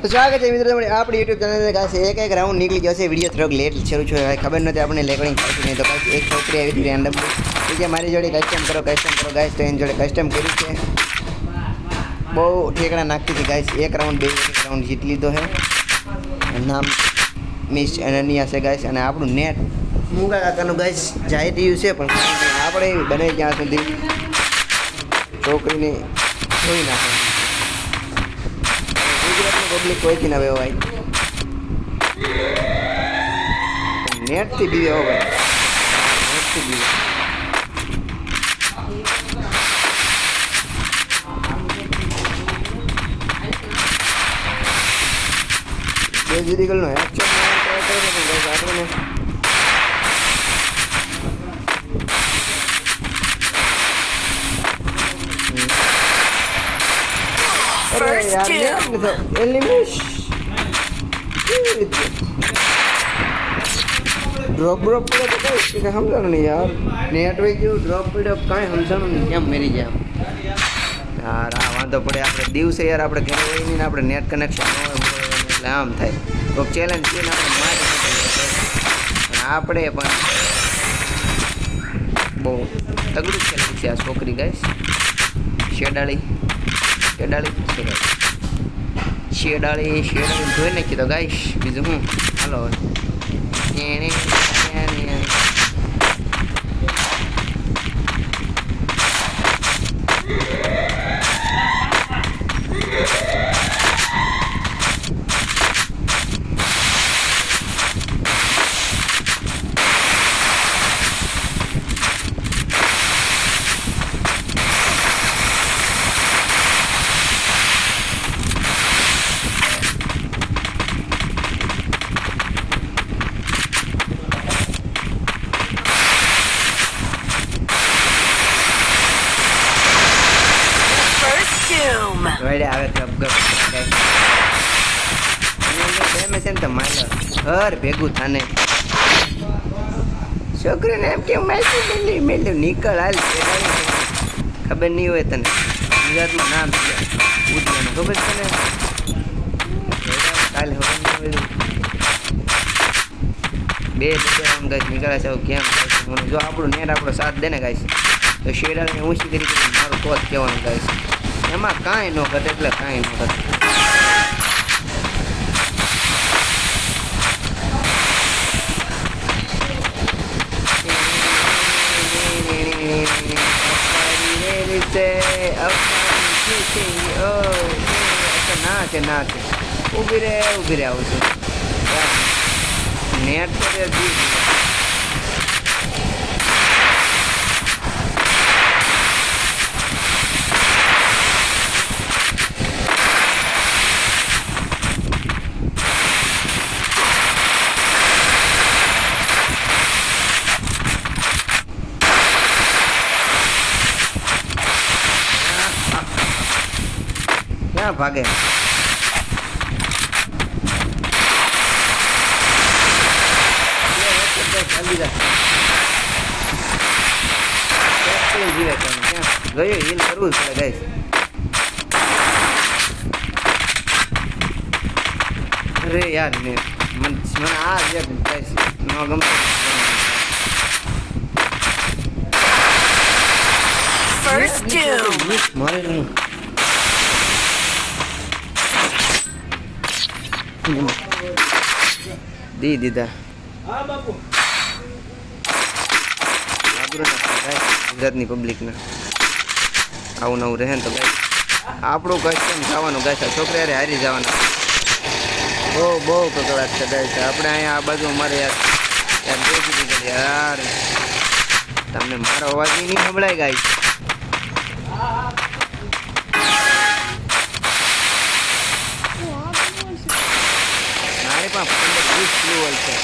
તો સ્વાગત છે મિત્રો આપણી યુટ્યુબ ચેનલ પાસે એક રાઉન્ડ નીકળી ગયો છે. વિડીયો થોડોક લેટ શરૂ છે, ખબર નથી આપણે રેકોર્ડિંગ થશે નહીં. તો કાંઈ એક છોકરી આવી હતી રેન્ડમ કે મારી જોડે કસ્ટમ કરો ગાઈસ. તો એની જોડે કસ્ટમ કર્યું છે. બહુ ઠેકડા નાખતી હતી ગાઈસ. એક રાઉન્ડ જીતી લીધો છે. નામ મિસ અનન્યા છે ગાઈસ. અને આપણું નેટ મૂંગા કાકાનું ગાઈસ જાય રહ્યું છે, પણ આપણે બને ત્યાં સુધી છોકરીને જોઈ નાખે. પબ્લિક કોઈથી ના ભાઈ નેટથી બીવે હો ભાઈ, નેટથી બીવે. બેઝિકલનો હેડશોટ ટ્રાય કરો ને આપણે ડ્રોપ પડે તો કઈ સમજાણું નહીં યાર. નેટવર્ક જેવું ડ્રોપ પડ્યો કાંઈ સમજાણું નહીં, કેમ મેરી જાય યાર. આ વાંધો પડે આપણે દિવસે યાર, આપણે ઘરે હોય નહીં ને આપણે નેટ કનેક્શન ન હોય એટલે આમ થાય. તો ચેલેન્જ છે ને આપણે મારી પણ આપણે પણ બહુ તગડું ચેલેન્જ છે આ છોકરી ગાઈસ. શેડાળી જોઈ નાખી તો ગાઈશ. બીજું હું હાલો આવે ઘર ભેગું થાને. છોકરીને એમ કેમ મેલ્યું નીકળ હાલ. ખબર નહીં હોય તને ગુજરાતમાં નામ ઉદયાનું ખબર છે ને. કાલે બે આમ ગાઈશ નીકળ્યા છે. કેમ જો આપણું નેટ આપણો સાથ દે ને ગાઈશ તો શેડાને ઊંચી કરી મારું તો જ કહેવાનું ગાઈશ. એમાં કાંઈ ન ઘટે એટલે કાંઈ ન ઘટે. ના છે ઊભી રે આવું છું નેટ પર ક્યાં ભાગે. ગયો હિલ કરવું પડે ગાઈસ. અરે યાર મને આ જ ગાઈસ ન ગમે. First kill. મારે દીધા ગુજરાતની પબ્લિકને આવું નવું રહે ને તો ગાઈસ આપણું ગાઈસ કેમ જવાનું ગાઈસ. આ છોકરા યાર હારી જવાના. બહુ કકડાટ છે ગાઈસ. આપણે અહીંયા આ બાજુ અમારે યાર તમને મારો અવાજ નહીં સંભળાય ગાઈસ. મારી પાસે 20 ફ્લુઅલ છે.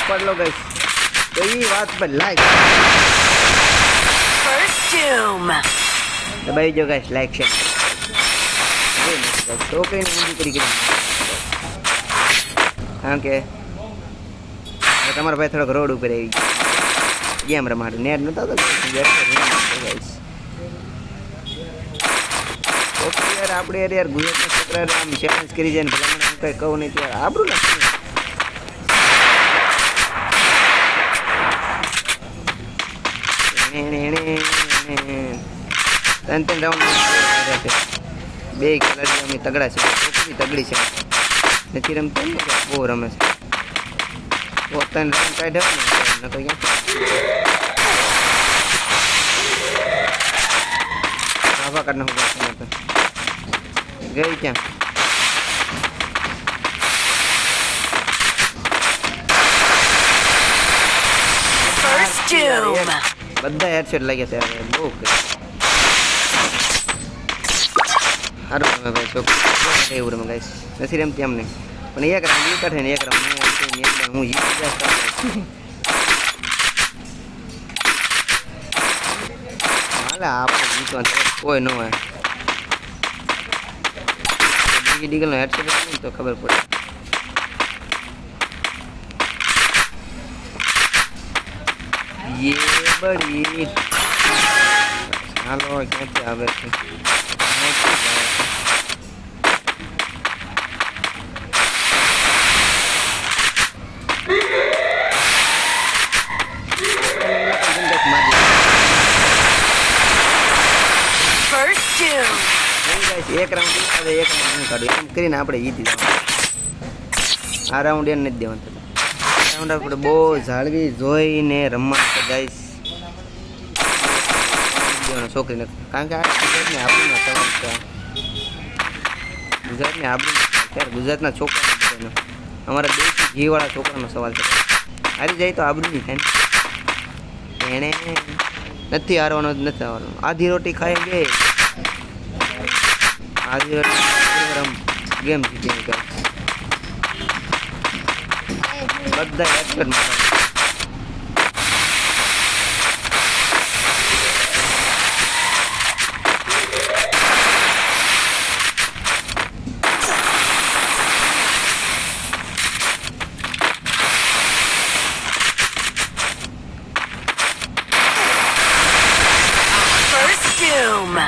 પડ લો ગાઈસ તો એ વાત પર લાઈક First doom. દબાવી જો ગાઈસ લાઈક શેર છોકરીને ઊંધી કરી કારણ કે તમારા ભાઈ થોડોક રોડ ઉપર આવી ગેમ રમાડું નેટ નતો આવતો ગાઈસ યાર આપણે યાર ગુજરાતના છોકરા આમ ચેલેન્જ કરી જાય ને ભલા મને કંઈ કહું નહીં ત્યારે આબરું નથી ત્રણ રાઉન્ડ બે ખેલાડીઓ અમે તગડા છે છોકરી તગડી છે નથી રમતો ને કે બહુ રમે છે ત્રણ રાઉન્ડ કાઢ્યો ને તો ક્યાં કાઢના ગઈ ક્યાં First doom. બધા હેડશોટ લાગ્યા છે બહુ સારું રમે ભાઈ છોકરી એવું રમે ગાઈસ નથી રમતી એમને પણ એક રમ ઈ કાઢે ને એક રમ હું જીતી જાય હાલે આપણે જીતવાનું કોઈ ન હોય ડીગલનો હેડશોટ તો ખબર પડે ये बड़ी हालो क्याંથી આવે છે First doom. એક રાઉન્ડ હવે એક રાઉન્ડ કાઢ્યું એમ કરીને આપણે જીતી જવાનું આ રાઉન્ડ એને નથી દેવાનું રાઉન્ડ આપણે બહુ જાળવી જોઈને રમવાનું છે ગાઈસ છોકરીને કારણ કે આ ગુજરાતની આપણું સવાલ છે ગુજરાતની આપણું ત્યારે ગુજરાતના છોકરાનો અમારા દેશી ઘીવાળા છોકરાનો સવાલ છે હારી જાય તો આબરૂ નહીં થાય એણે નથી હારવાનો નથી હારવાનો આધી રોટી ખાઈ ગઈ આધી રોટી ગેમ જીતી ગયા બધા હેડશોટ મારવાના First doom.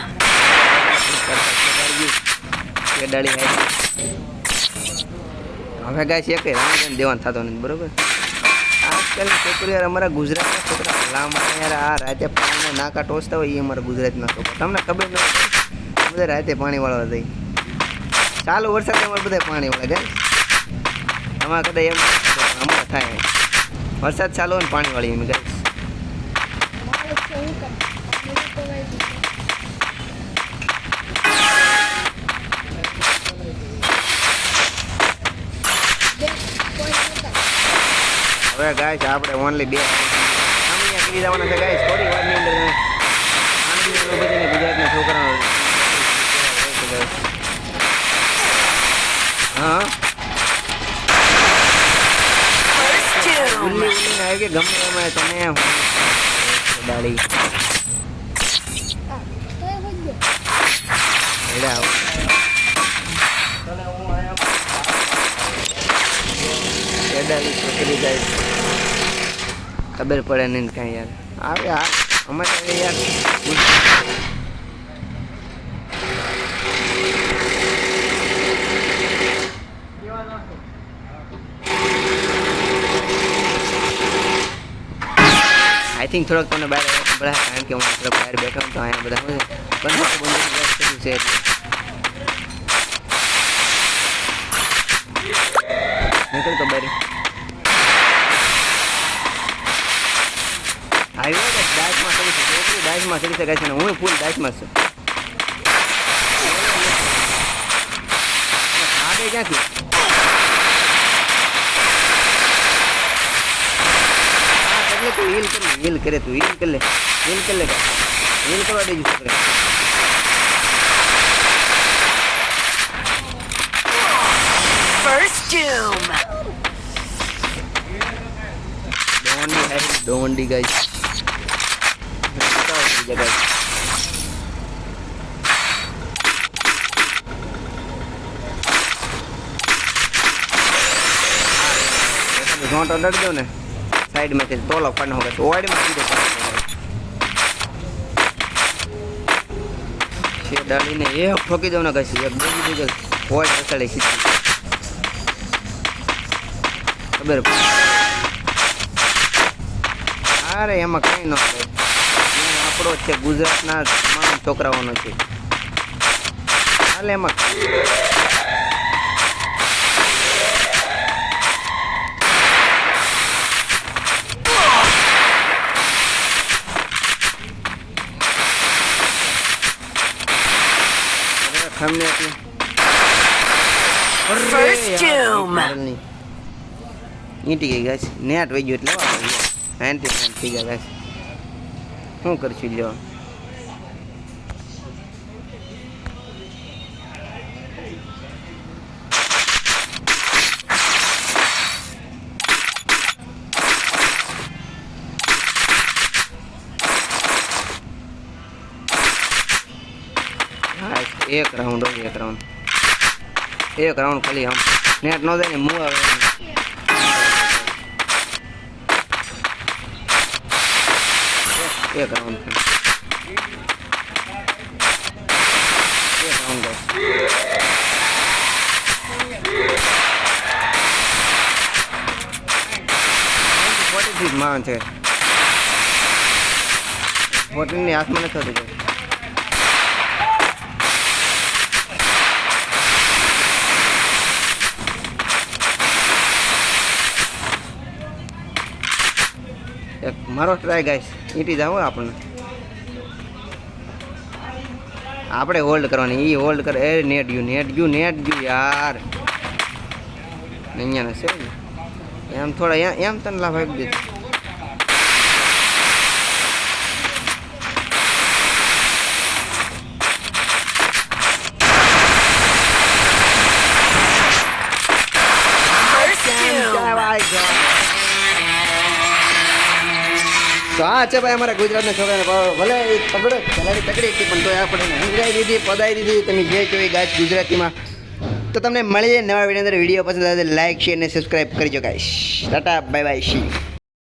કેડાળી હવે ગાઈસ એક રાઉન્ડ દેવાનું થતો નથી બરોબર આજકાલ છોકરીઓ અમારા ગુજરાતના છોકરા લાંબા યાર આ રાતે પાણીના નાકા ટોચતા હોય એ અમારા ગુજરાતના છોકરા તમને ખબર ન હોય બધા રાતે પાણી વાળવા જાય ચાલુ વરસાદ અમારે બધા પાણી વાળે ગાઈસ અમારે કદાચ એમ અમારે થાય વરસાદ ચાલુ હોય ને પાણી વાળી એમ ગાઈસ હવે ગાઈસ આપણે ઓનલી બે આમણીયા કરી દેવાના છે ગાઈસ થોડી વારની અંદર આમણીયા બધાને ગુજરાતના છોકરાઓ હા First doom. ઉલ્લી ઉલ્લીને આવી કે ગમે એમાં તમે ડાળી એડા આવો એડાળી છોકરી જાય ખબર પડે નહીં કાંઈ યાર આવે આ અમારે યાર આઈ થિંક થોડોક તમને બહાર બધા કારણ કે હું થોડોક બહાર બેઠો તો અહીંયા બધા શું છે નીકળ તો બહાર આવ્યો કે ડાયસમાં ચડી છે છોકરી ડાયસમાં ચડી શકાય છે ને હું ફૂલ ડાયસમાં છું આવે ક્યાંથી એટલે તું હીલ કરે તું હીલ કરી લે હીલ કરવા દેજો છોકરા First doom. Don't guys. ઝોંટ અડાડી દો ને સાઈડમાંથી તોલો પાડનો હોય ઓવાડીમાં સીધો છે ડાળીને એક ઠોકી દઉં ને કશી એક બીજી જગ્યાએ ઓવાડ રસાડી સીધી ખબર અરે એમાં કંઈ ન થાય આપણો છે ગુજરાતના તમામ છોકરાઓનો છે હાલે એમાં ખમને First doom. ઈંટી ગઈ ગાય નેટ વહી ગયું એટલે 99 થઈ ગયા ગાય શું કરશું લ્યો એક રાઉન્ડ ખાલી આમ નેટ નો જાય ને મૂવ આવે એક રાઉન્ડ માં છે 14 ની હાથમાં નથી થતું એક મારો ટ્રાય ગાઈસ ઈટી જાવ આપણે હોલ્ડ કરવાની ઈ હોલ્ડ કરે એ નેટ ગયું યાર અહીંયા છે એમ થોડા એમ તને લાભ આપી દીધું તો આ છે ભાઈ અમારા ગુજરાતના છોકરાને ભલે તગડી હતી પણ તો આપણે સમજાવી દીધી પદાવી દીધી તમે જે કહો એ ગાય ગુજરાતીમાં તો તમને મળીએ નવા વિડીયો અંદર વિડીયો પસંદ આવે લાઈક શેર અને સબસ્ક્રાઈબ કરજો ગાઈસ ટાટા બાય બાય શી